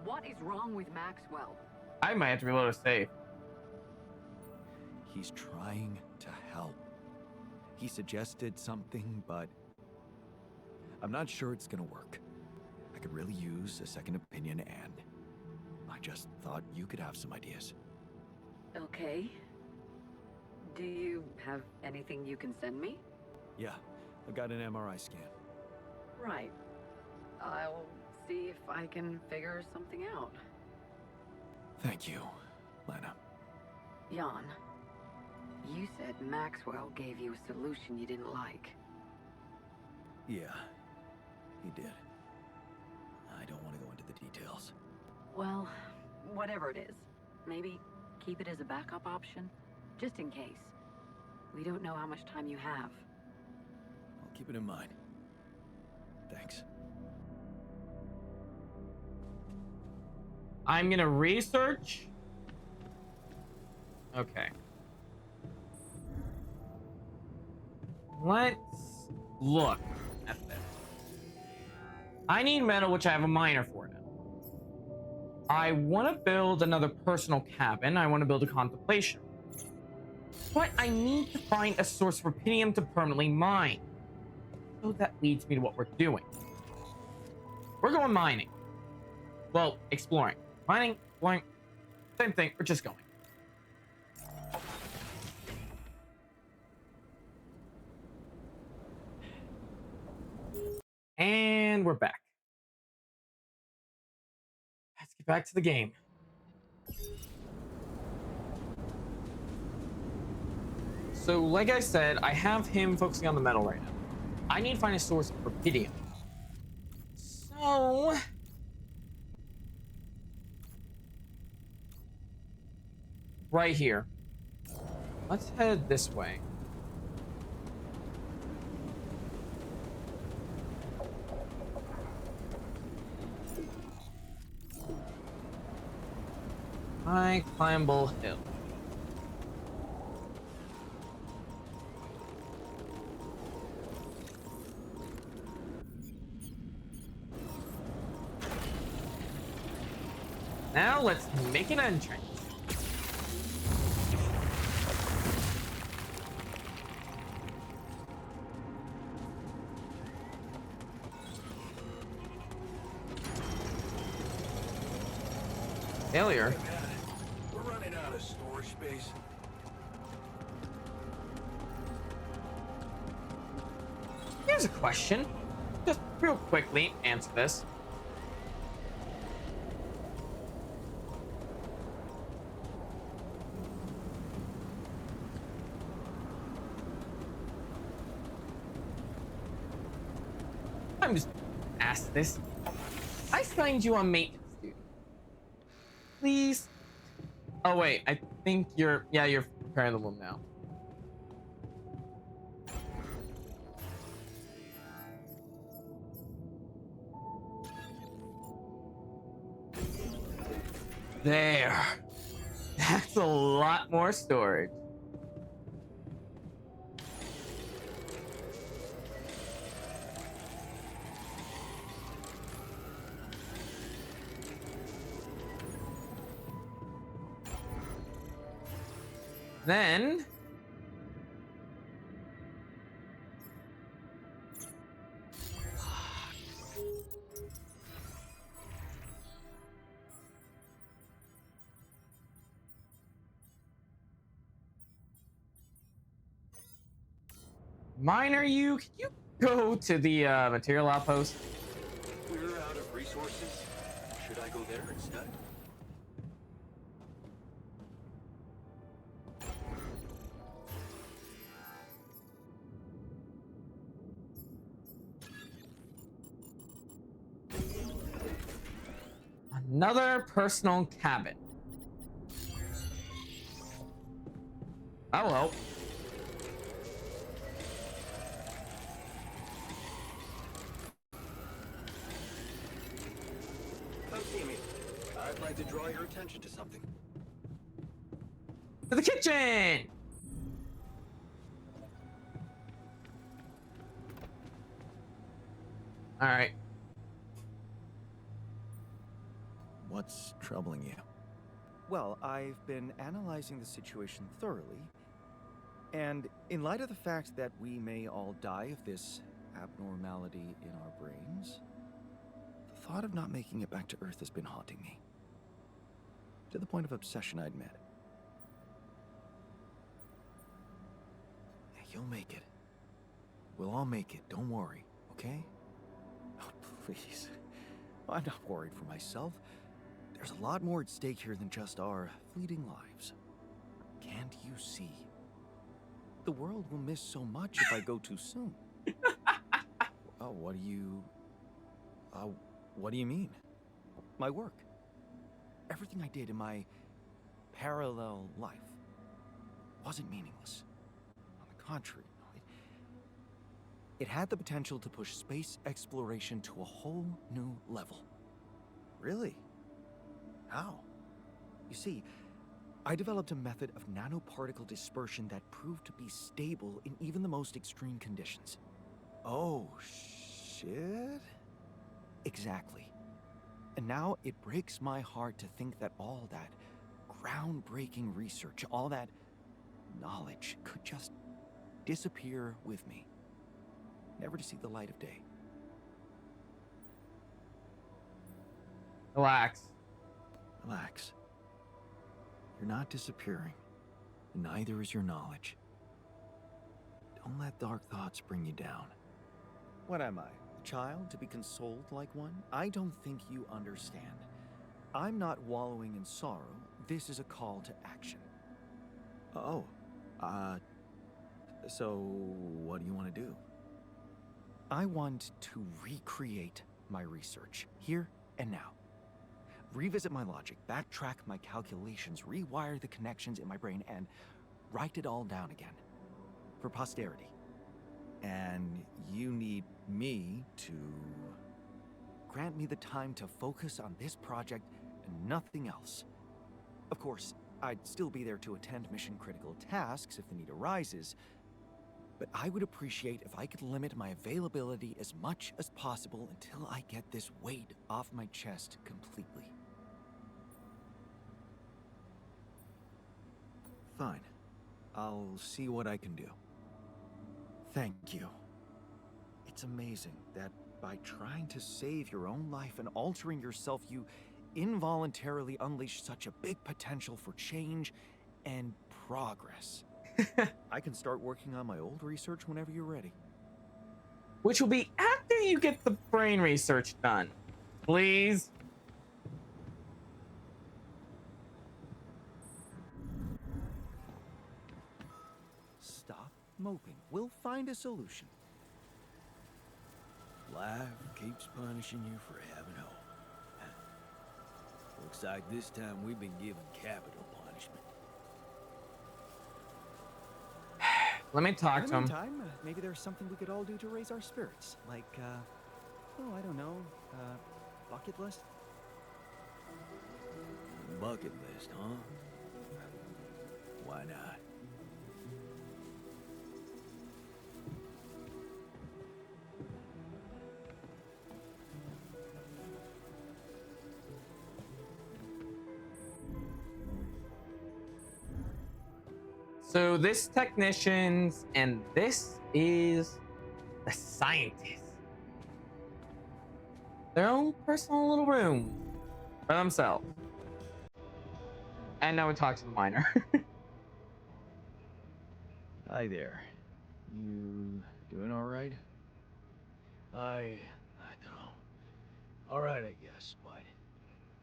What is wrong with Maxwell? I might have to reload a save. He's trying to help. He suggested something, but I'm not sure it's gonna work. I could really use a second opinion, and I just thought you could have some ideas. Okay. Do you have anything you can send me? Yeah, I got an MRI scan. Right. I'll see if I can figure something out. Thank you, Lena. Jan, you said Maxwell gave you a solution you didn't like. Yeah, he did. I don't want to go into the details. Well, whatever it is, maybe keep it as a backup option, just in case. We don't know how much time you have. I'll keep it in mind. Thanks. I'm gonna research. Okay. Let's look at this. I need metal, which I have a miner for now. I want to build another personal cabin. I want to build a contemplation. But I need to find a source of rubidium to permanently mine. So that leads me to what we're doing. We're going mining. Well, exploring. Mining, exploring, same thing. We're just going. And we're back. Let's get back to the game. So, like I said, I have him focusing on the metal right now. I need to find a source of rubidium. So... right here. Let's head this way. High Climbable Hill. Now let's make an entrance. Failure. Hey, man, we're running out of storage space. Here's a question. Just real quickly answer this. I'm just ask this. I signed you on maintenance duty. Please. Oh wait, I think you're preparing the room now. There. That's a lot more storage. Then Miner, can you go to the material outpost? We're out of resources. Should I go there instead? Another personal cabin. Hello. Come see me. I'd like to draw your attention to something. To the kitchen. All right. What's troubling you? Well, I've been analyzing the situation thoroughly, and in light of the fact that we may all die of this abnormality in our brains, the thought of not making it back to Earth has been haunting me. To the point of obsession, I'd admit. You'll make it. We'll all make it, don't worry, okay? Oh, please. I'm not worried for myself. There's a lot more at stake here than just our fleeting lives. Can't you see? The world will miss so much if I go too soon. Oh, what do you mean? My work. Everything I did in my parallel life wasn't meaningless. On the contrary, it had the potential to push space exploration to a whole new level. Really? How? You see, I developed a method of nanoparticle dispersion that proved to be stable in even the most extreme conditions. Oh, shit? Exactly. And now it breaks my heart to think that all that groundbreaking research, all that knowledge could just disappear with me, never to see the light of day. Relax. Relax. You're not disappearing, and neither is your knowledge. Don't let dark thoughts bring you down. What am I, a child to be consoled like one? I don't think you understand. I'm not wallowing in sorrow. This is a call to action. Oh, so what do you want to do? I want to recreate my research, here and now. Revisit my logic, backtrack my calculations, rewire the connections in my brain, and write it all down again. For posterity. And you need me to grant me the time to focus on this project and nothing else. Of course, I'd still be there to attend mission-critical tasks if the need arises, but I would appreciate if I could limit my availability as much as possible until I get this weight off my chest completely. Fine. I'll see what I can do. Thank you. It's amazing that by trying to save your own life and altering yourself, you involuntarily unleash such a big potential for change and progress. I can start working on my old research whenever you're ready. Which will be after you get the brain research done. Please. Stop moping. We'll find a solution. Life keeps punishing you for having hope. Looks like this time we've been given capital punishment. Let me talk In to the him. meantime, maybe there's something we could all do to raise our spirits. Like, oh, I don't know, bucket list? Bucket list, huh? Why not? So this technicians and this is the scientists. Their own personal little room by themselves. And now we talk to the miner. Hi there. You doing all right? I don't know. All right, I guess, but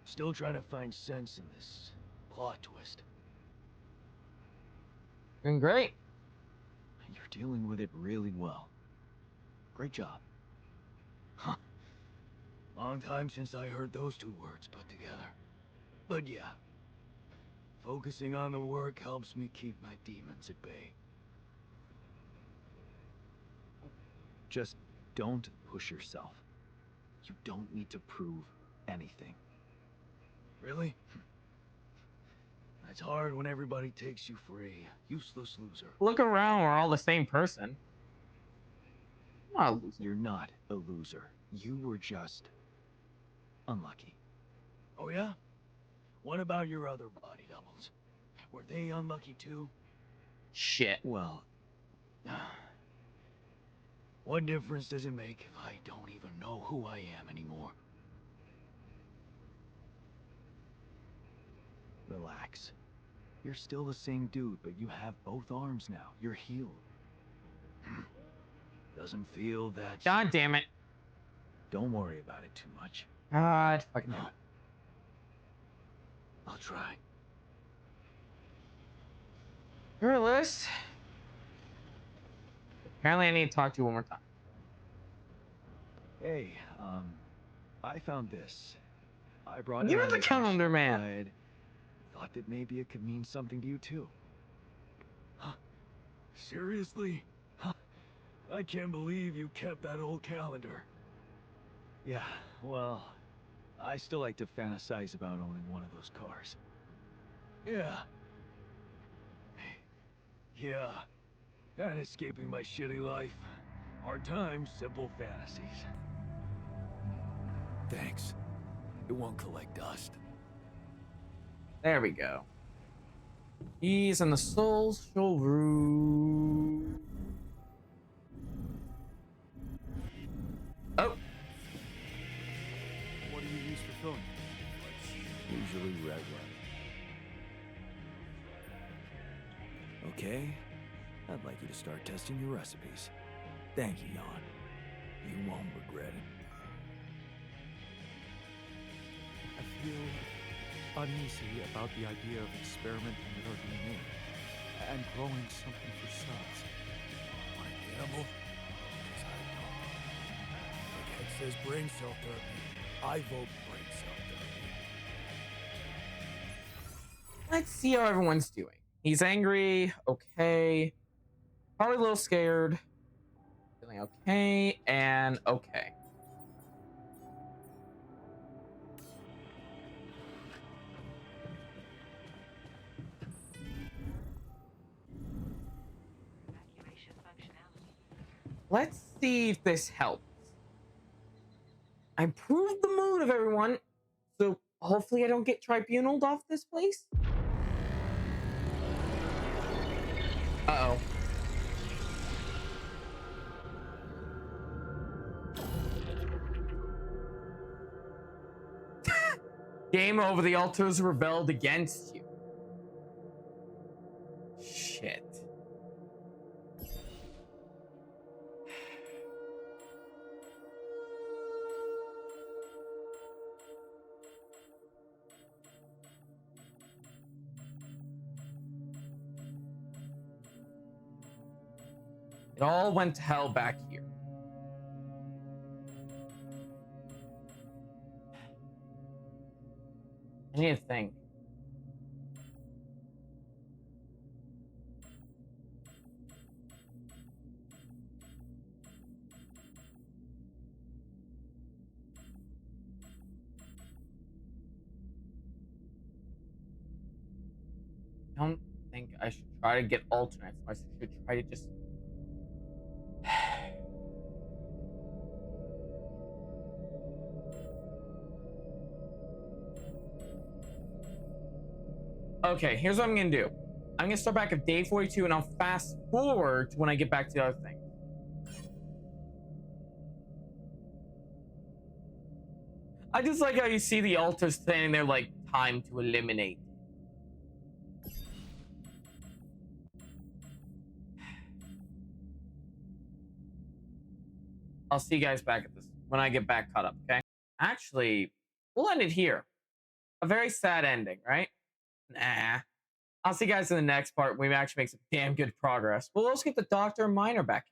still trying to find sense in this plot twist. Doing great. You're dealing with it really well. Great job. Huh. Long time since I heard those two words put together. But yeah, focusing on the work helps me keep my demons at bay. Just don't push yourself. You don't need to prove anything. Really? It's hard when everybody takes you for a useless loser. Look around, we're all the same person. I'm not a loser. You're not a loser. You were just unlucky. Oh yeah? What about your other body doubles? Were they unlucky too? Shit. Well, what difference does it make if I don't even know who I am anymore? relax. You're still the same dude, but you have both arms now. You're healed. Doesn't feel that... God damn it. Don't worry about it too much. God fucking No. hell. I'll try. Regardless. Apparently I need to talk to you one more time. Hey, I found this. I brought You're it on the a calendar man. side. Thought that maybe it could mean something to you too. Seriously? I can't believe you kept that old calendar. Yeah, well, I still like to fantasize about owning one of those cars. Yeah. Yeah. And escaping my shitty life. Hard times, simple fantasies. Thanks. It won't collect dust. There we go. He's in the soul showroom. Oh. What do you use for filming? Usually red rum. Okay, I'd like you to start testing your recipes. Thank you, Jan. You won't regret it. I feel uneasy about the idea of experimenting with our DNA and growing something for subs. Want to gamble? Because I don't. Like Head says brain cell therapy. I vote brain cell therapy. Let's see how everyone's doing. He's angry. Okay. Probably a little scared. Feeling okay. And okay. Let's see if this helps. I improved the mood of everyone, so hopefully I don't get tribunaled off this place. Uh-oh. Game over, the altars rebelled against you. Shit. It all went to hell back here. I need to think. I don't think I should try to get alternates. I should try to just... Okay, here's what I'm gonna do. I'm gonna start back at day 42 and I'll fast forward to when I get back to the other thing. I just like how you see the altar standing there like, time to eliminate. I'll see you guys back at this when I get back caught up, okay? Actually, we'll end it here. A very sad ending, right? Nah. I'll see you guys in the next part when we actually make some damn good progress. We'll also get the Doctor and Miner back